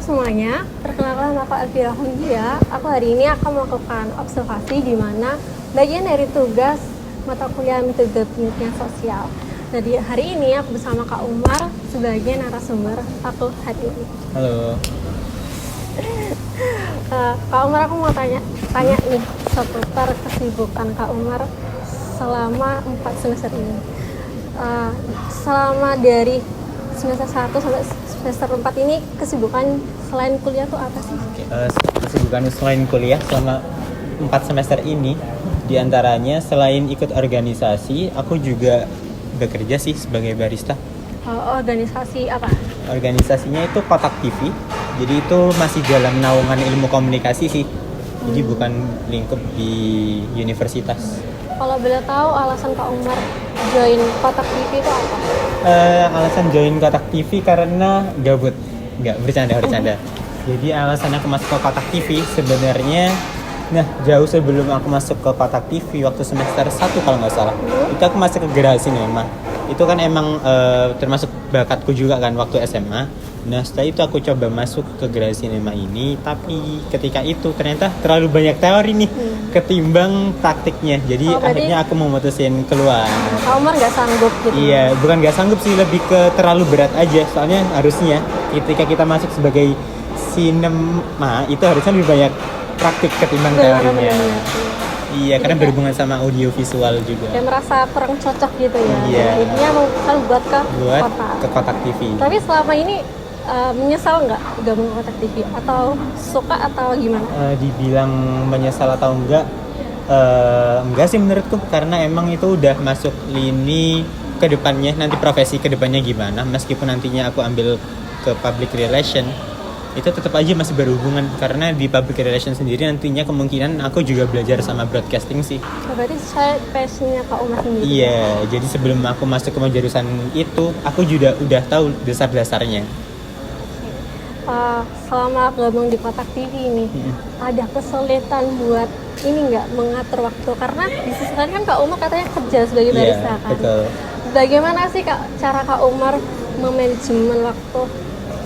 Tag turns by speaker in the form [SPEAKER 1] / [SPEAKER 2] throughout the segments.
[SPEAKER 1] semuanya, perkenalkan aku Elvira Hundia. Aku hari ini akan melakukan observasi di mana bagian dari tugas mata kuliah metode penelitian sosial. Jadi hari ini aku bersama Kak Umar sebagai narasumber aku hari ini.
[SPEAKER 2] Halo.
[SPEAKER 1] Kak Umar, aku mau tanya nih seputar kesibukan Kak Umar selama 4 semester ini. Selama dari semester 1 sampai semester 4 ini kesibukan selain kuliah tuh apa sih?
[SPEAKER 2] Kesibukan selain kuliah selama 4 semester ini, diantaranya selain ikut organisasi, aku juga bekerja sih sebagai barista.
[SPEAKER 1] Organisasi apa?
[SPEAKER 2] Organisasinya itu Kotak TV, jadi itu masih dalam naungan ilmu komunikasi sih, jadi bukan lingkup di universitas.
[SPEAKER 1] Kalau boleh tahu alasan Kak Umar join Kotak TV itu apa?
[SPEAKER 2] Alasan join Kotak TV karena gabut. Enggak, bercanda. Jadi alasan aku masuk ke Kotak TV sebenarnya, jauh sebelum aku masuk ke Kotak TV waktu semester 1 kalau nggak salah, itu aku masuk ke Geraha Sinema. Itu kan emang termasuk bakatku juga kan waktu SMA. Nah setelah itu aku coba masuk ke Geraha Sinema ini, tapi ketika itu ternyata terlalu banyak teori nih ketimbang taktiknya. Jadi akhirnya aku memutusin keluar.
[SPEAKER 1] Kak Umar nggak sanggup gitu?
[SPEAKER 2] Iya, bukan nggak sanggup sih, lebih ke terlalu berat aja. Soalnya harusnya ketika kita masuk sebagai sinema itu harusnya lebih banyak praktik ketimbang teorinya. Iya, karena berhubungan sama audio visual juga.
[SPEAKER 1] Kayak merasa kurang cocok gitu ya.
[SPEAKER 2] Iya.
[SPEAKER 1] Intinya memutuskan buat
[SPEAKER 2] ke Kotak TV.
[SPEAKER 1] Tapi selama ini menyesal nggak gabung ke Kotak TV atau suka atau gimana?
[SPEAKER 2] Dibilang menyesal atau enggak sih menurutku, karena emang itu udah masuk lini kedepannya, nanti profesi kedepannya gimana. Meskipun nantinya aku ambil ke public relation, itu tetap aja masih berhubungan, karena di public relation sendiri nantinya kemungkinan aku juga belajar sama broadcasting sih.
[SPEAKER 1] Berarti saya passionnya Kak Umar sendiri.
[SPEAKER 2] Iya, jadi sebelum aku masuk ke jurusan itu, aku juga udah tahu dasar-dasarnya.
[SPEAKER 1] Selama gabung di Kotak TV ini, ada kesulitan buat ini nggak mengatur waktu? Karena di sisi lain kan Kak Umar katanya kerja sebagai barista kan.
[SPEAKER 2] Betul.
[SPEAKER 1] Bagaimana sih cara Kak Umar memanajemen waktu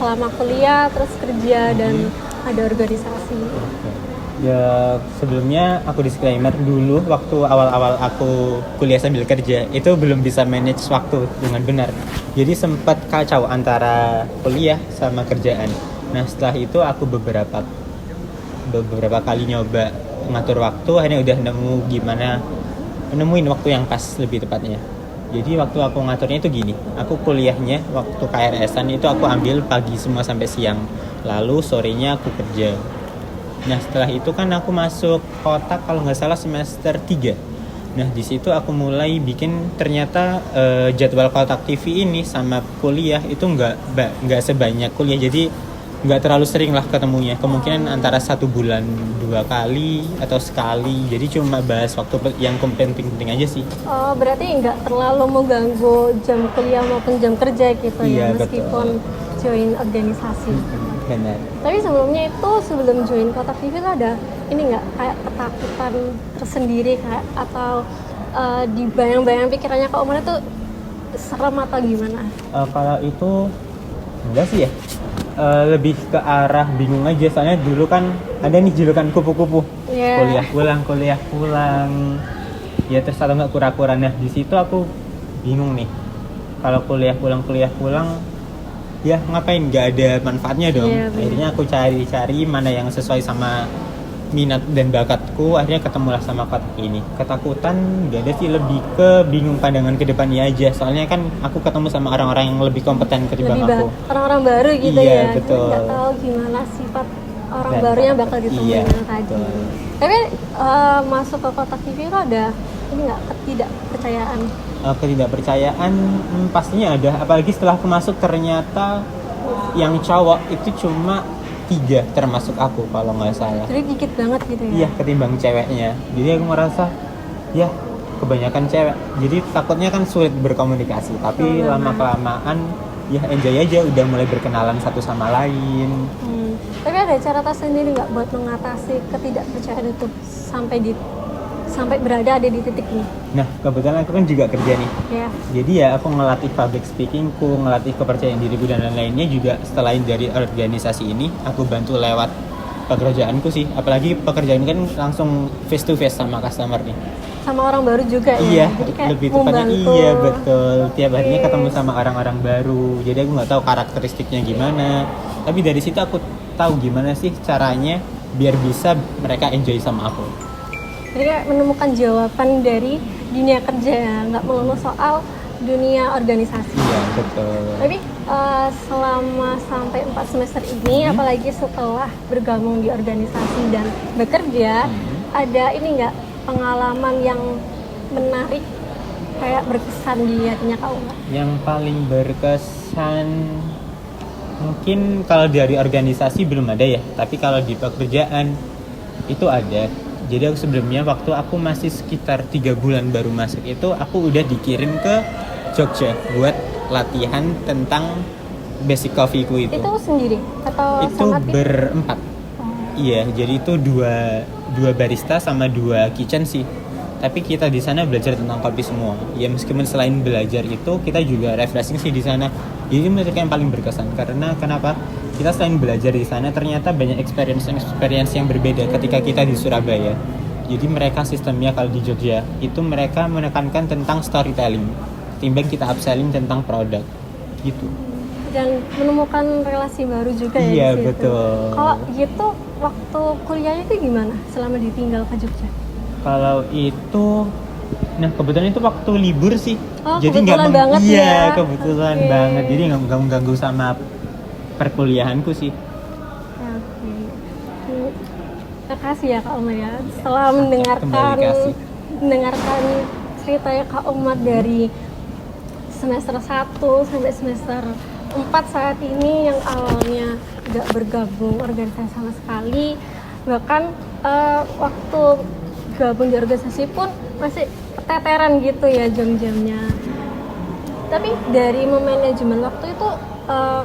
[SPEAKER 1] selama kuliah terus kerja dan ada organisasi?
[SPEAKER 2] Ya sebelumnya aku disclaimer dulu, waktu awal-awal aku kuliah sambil kerja itu belum bisa manage waktu dengan benar. Jadi sempat kacau antara kuliah sama kerjaan. Nah setelah itu aku beberapa kali nyoba ngatur waktu, akhirnya udah nemuin waktu yang pas lebih tepatnya. Jadi waktu aku ngaturnya itu gini, aku kuliahnya waktu KRS-an itu aku ambil pagi semua sampai siang, lalu sorenya aku kerja. Nah setelah itu kan aku masuk Kotak kalau nggak salah semester 3. Nah di situ aku mulai bikin ternyata jadwal Kotak TV ini sama kuliah itu nggak sebanyak kuliah, jadi nggak terlalu sering lah ketemunya, kemungkinan antara 1 bulan 2 kali atau sekali, jadi cuma bahas waktu yang penting-penting aja sih.
[SPEAKER 1] Berarti nggak terlalu mengganggu jam kuliah maupun jam kerja gitu ya, meskipun join organisasi.
[SPEAKER 2] Benar.
[SPEAKER 1] Tapi sebelum join Kotak TV itu ada ini nggak kayak ketakutan tersendiri kayak atau di bayang-bayang pikirannya Kak Umar itu serem atau gimana?
[SPEAKER 2] Kalau itu enggak sih ya, lebih ke arah bingung aja, soalnya dulu kan ada nih julukan kupu-kupu. Kuliah pulang ya, terus atau nggak kura-kura. Nah di situ aku bingung nih, kalau kuliah pulang ya ngapain, nggak ada manfaatnya dong. Akhirnya aku cari mana yang sesuai sama minat dan bakatku, akhirnya ketemulah sama Kotak ini. Ketakutan nggak ada sih, lebih ke bingung pandangan ke depannya aja, soalnya kan aku ketemu sama orang-orang yang lebih kompeten ketimbang aku.
[SPEAKER 1] Orang-orang baru gitu ya.
[SPEAKER 2] Iya betul.
[SPEAKER 1] Nggak tahu gimana sifat orang baru yang bakal ditemuin tadi. Tapi masuk ke Kotak TV itu ada ini nggak ketidakpercayaan?
[SPEAKER 2] Ketidakpercayaan pastinya ada, apalagi setelah aku masuk ternyata yang cowok itu cuma 3 termasuk aku kalau nggak salah.
[SPEAKER 1] Jadi dikit banget gitu ya?
[SPEAKER 2] Iya, ketimbang ceweknya. Jadi aku merasa ya kebanyakan cewek, jadi takutnya kan sulit berkomunikasi. Tapi lama-kelamaan ya enjoy aja, udah mulai berkenalan satu sama lain.
[SPEAKER 1] Tapi ada cara tersendiri nggak buat mengatasi ketidakpercayaan itu sampai di sampai berada ada di titik ini?
[SPEAKER 2] Nah, kebetulan aku kan juga kerja nih.
[SPEAKER 1] Ya.
[SPEAKER 2] Jadi ya aku ngelatih public speakingku, ngelatih kepercayaan diriku dan lain-lainnya juga selain dari organisasi ini, aku bantu lewat pekerjaanku sih. Apalagi pekerjaan kan langsung face to face sama customer nih.
[SPEAKER 1] Sama orang baru juga ya?
[SPEAKER 2] Iya,
[SPEAKER 1] Jadi kayak
[SPEAKER 2] lebih tepatnya
[SPEAKER 1] membantu.
[SPEAKER 2] iya betul. Tiap harinya ketemu sama orang-orang baru. Jadi aku nggak tahu karakteristiknya gimana. Tapi dari situ aku tahu gimana sih caranya biar bisa mereka enjoy sama aku.
[SPEAKER 1] Jadi kayak menemukan jawaban dari dunia kerja ya, nggak melulu soal dunia organisasi.
[SPEAKER 2] Iya betul.
[SPEAKER 1] Tapi selama sampai 4 semester ini, apalagi setelah bergabung di organisasi dan bekerja, ada ini nggak pengalaman yang menarik kayak berkesan di hatinya Kak Umar?
[SPEAKER 2] Yang paling berkesan mungkin kalau dari organisasi belum ada ya, tapi kalau di pekerjaan itu ada. Jadi aku sebelumnya waktu aku masih sekitar 3 bulan baru masuk itu aku udah dikirim ke Jogja buat latihan tentang basic coffee ku itu.
[SPEAKER 1] Itu sendiri atau
[SPEAKER 2] Itu
[SPEAKER 1] sama tim?
[SPEAKER 2] berempat. Iya, jadi itu dua barista sama 2 kitchen sih. Tapi kita di sana belajar tentang kopi semua. Ya meskipun selain belajar itu kita juga refreshing sih di sana. Jadi menurut yang paling berkesan karena kenapa? Kita selain belajar di sana ternyata banyak experience yang berbeda ketika kita di Surabaya. Jadi mereka sistemnya kalau di Jogja itu mereka menekankan tentang storytelling, timbang kita upselling tentang produk gitu.
[SPEAKER 1] Dan menemukan relasi baru juga ya
[SPEAKER 2] Iya,
[SPEAKER 1] di situ.
[SPEAKER 2] betul.
[SPEAKER 1] Kalau gitu waktu kuliahnya itu gimana selama ditinggal ke Jogja?
[SPEAKER 2] Kalau itu, nah kebetulan itu waktu libur sih.
[SPEAKER 1] Oh,
[SPEAKER 2] Jadi
[SPEAKER 1] kebetulan banget
[SPEAKER 2] iya,
[SPEAKER 1] ya.
[SPEAKER 2] kebetulan
[SPEAKER 1] Oke.
[SPEAKER 2] banget. Jadi nggak mengganggu sama perkuliahanku sih.
[SPEAKER 1] Oke. Terima kasih ya Kak Umar ya. Setelah
[SPEAKER 2] Kembali kasih.
[SPEAKER 1] mendengarkan ceritanya Kak Umar dari semester 1 sampai semester 4 saat ini yang awalnya nggak bergabung organisasi sama sekali, bahkan waktu gabung di organisasi pun masih keteteran gitu ya jam-jamnya. Tapi dari memanajemen waktu itu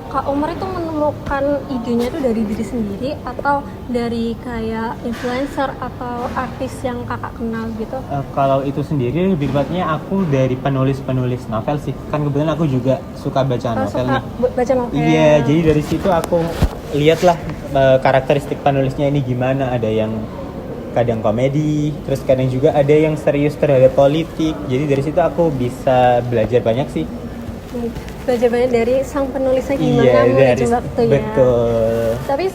[SPEAKER 1] Kak Umar itu menemukan idenya itu dari diri sendiri atau dari kayak influencer atau artis yang kakak kenal gitu?
[SPEAKER 2] Kalau itu sendiri lebih tepatnya aku dari penulis-penulis novel sih. Kan kebetulan aku juga suka baca novel
[SPEAKER 1] Suka
[SPEAKER 2] nih.
[SPEAKER 1] baca novel?
[SPEAKER 2] Iya, jadi dari situ aku lihatlah karakteristik penulisnya ini gimana. Ada yang kadang komedi, terus kadang juga ada yang serius terhadap politik. Jadi dari situ aku bisa belajar banyak sih.
[SPEAKER 1] Belajar banyak dari sang penulisnya gimana
[SPEAKER 2] Iya,
[SPEAKER 1] manajemen waktunya.
[SPEAKER 2] betul.
[SPEAKER 1] Tapi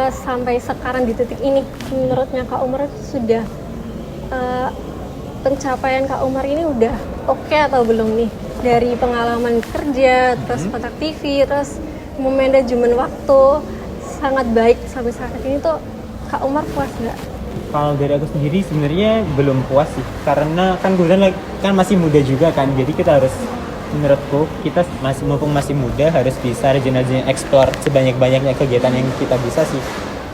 [SPEAKER 1] sampai sekarang di titik ini, menurutnya Kak Umar sudah pencapaian Kak Umar ini udah oke atau belum nih? Dari pengalaman kerja, terus kontak TV, terus manajemen waktu sangat baik sampai saat ini tuh Kak Umar puas nggak?
[SPEAKER 2] Kalau dari aku sendiri sebenarnya belum puas sih, karena kan kebetulan kan masih muda juga kan, jadi kita harus, menurutku kita mumpung masih muda harus bisa rajin-rajin explore sebanyak-banyaknya kegiatan yang kita bisa sih.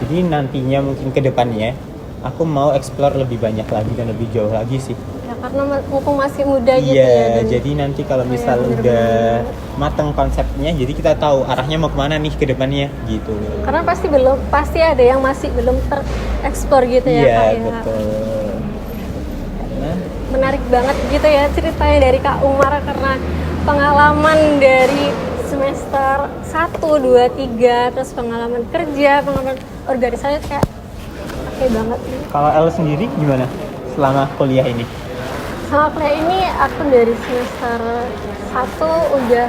[SPEAKER 2] Jadi nantinya mungkin ke depannya aku mau explore lebih banyak lagi dan lebih jauh lagi sih.
[SPEAKER 1] Ya karena mumpung masih muda gitu
[SPEAKER 2] Iya,
[SPEAKER 1] ya. Dan
[SPEAKER 2] jadi nanti kalau misal
[SPEAKER 1] bener-bener.
[SPEAKER 2] udah mateng konsepnya, jadi kita tahu arahnya mau kemana nih ke depannya gitu.
[SPEAKER 1] karena pasti ada yang masih belum tereksplor gitu ya
[SPEAKER 2] Iya,
[SPEAKER 1] Kak ya.
[SPEAKER 2] betul. Karena
[SPEAKER 1] Menarik banget gitu ya ceritanya dari Kak Umar karena pengalaman dari semester 1, 2, 3 terus pengalaman kerja, pengalaman organisasi kayak oke banget nih.
[SPEAKER 2] kalau El sendiri gimana selama kuliah ini?
[SPEAKER 1] Sama kuliah ini aku dari semester 1 udah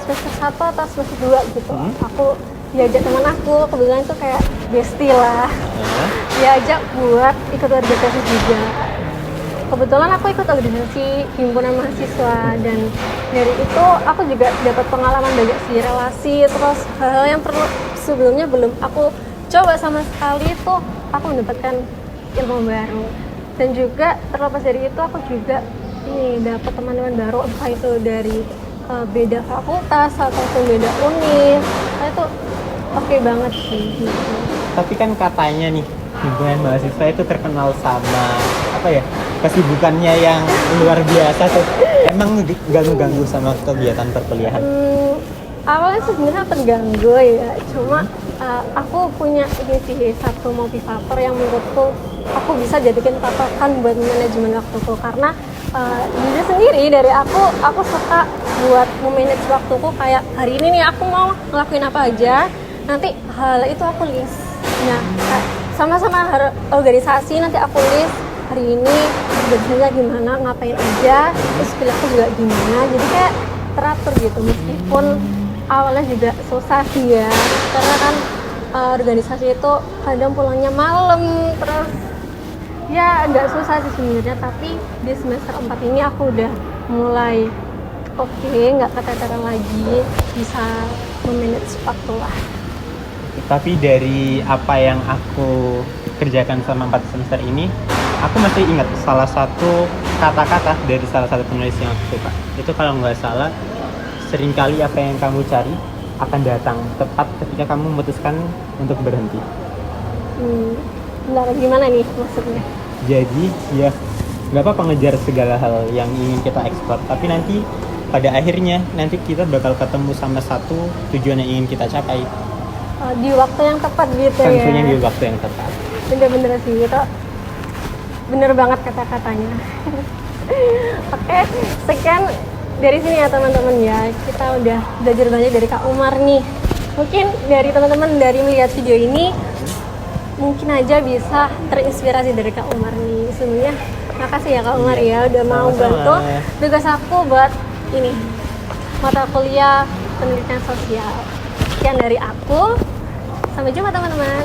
[SPEAKER 1] semester 1 atau semester 2 gitu. Aku diajak teman aku, kebetulan itu kayak bestie lah. Diajak buat ikut organisasi juga. Kebetulan aku ikut organisasi himpunan mahasiswa dan dari itu aku juga dapat pengalaman banyak sih relasi terus hal-hal yang perlu sebelumnya belum aku coba sama sekali itu aku mendapatkan ilmu baru dan juga terlepas dari itu aku juga ini dapat teman-teman baru entah itu dari beda fakultas ataupun beda univ itu oke banget sih gitu.
[SPEAKER 2] Tapi kan katanya nih himpunan mahasiswa itu terkenal sama apa ya, kesibukannya yang luar biasa tuh. Emang ganggu-ganggu sama kegiatan perkuliahan?
[SPEAKER 1] Awalnya saya sebenarnya terganggu ya, cuma aku punya ini sih satu motivator yang menurutku aku bisa jadikan patokan buat manajemen waktuku, karena diri sendiri dari aku suka buat memanage waktuku. Kayak hari ini nih aku mau ngelakuin apa aja, nanti hal itu aku list. Nah, sama-sama organisasi nanti aku list hari ini kerjanya gimana, ngapain aja, terus aku juga gimana, jadi kayak teratur gitu. Meskipun awalnya juga susah sih ya, karena kan organisasi itu kadang pulangnya malam, terus ya agak susah sih sebenarnya. Tapi di semester 4 ini aku udah mulai oke, nggak keteteran lagi, bisa memanage waktu lah.
[SPEAKER 2] Tapi dari apa yang aku kerjakan selama 4 semester ini, aku masih ingat salah satu kata-kata dari salah satu penulis yang aku suka. Itu kalau nggak salah, seringkali apa yang kamu cari akan datang tepat ketika kamu memutuskan untuk berhenti.
[SPEAKER 1] Bentar, gimana nih maksudnya?
[SPEAKER 2] Jadi ya nggak apa-apa ngejar segala hal yang ingin kita eksplor, tapi nanti pada akhirnya nanti kita bakal ketemu sama satu tujuan yang ingin kita capai.
[SPEAKER 1] Di waktu yang tepat gitu ya.
[SPEAKER 2] Tentunya di waktu yang tepat.
[SPEAKER 1] Bener-bener sih itu, bener banget kata-katanya. Oke, sekian dari sini ya teman-teman ya. Kita udah belajar banyak dari Kak Umar nih. Mungkin dari teman-teman dari melihat video ini mungkin aja bisa terinspirasi dari Kak Umar nih. Sebenarnya makasih ya Kak Umar ya udah mau bantu tugas aku buat ini mata kuliah pendidikan sosial. Sekian dari aku. Sampai jumpa teman-teman.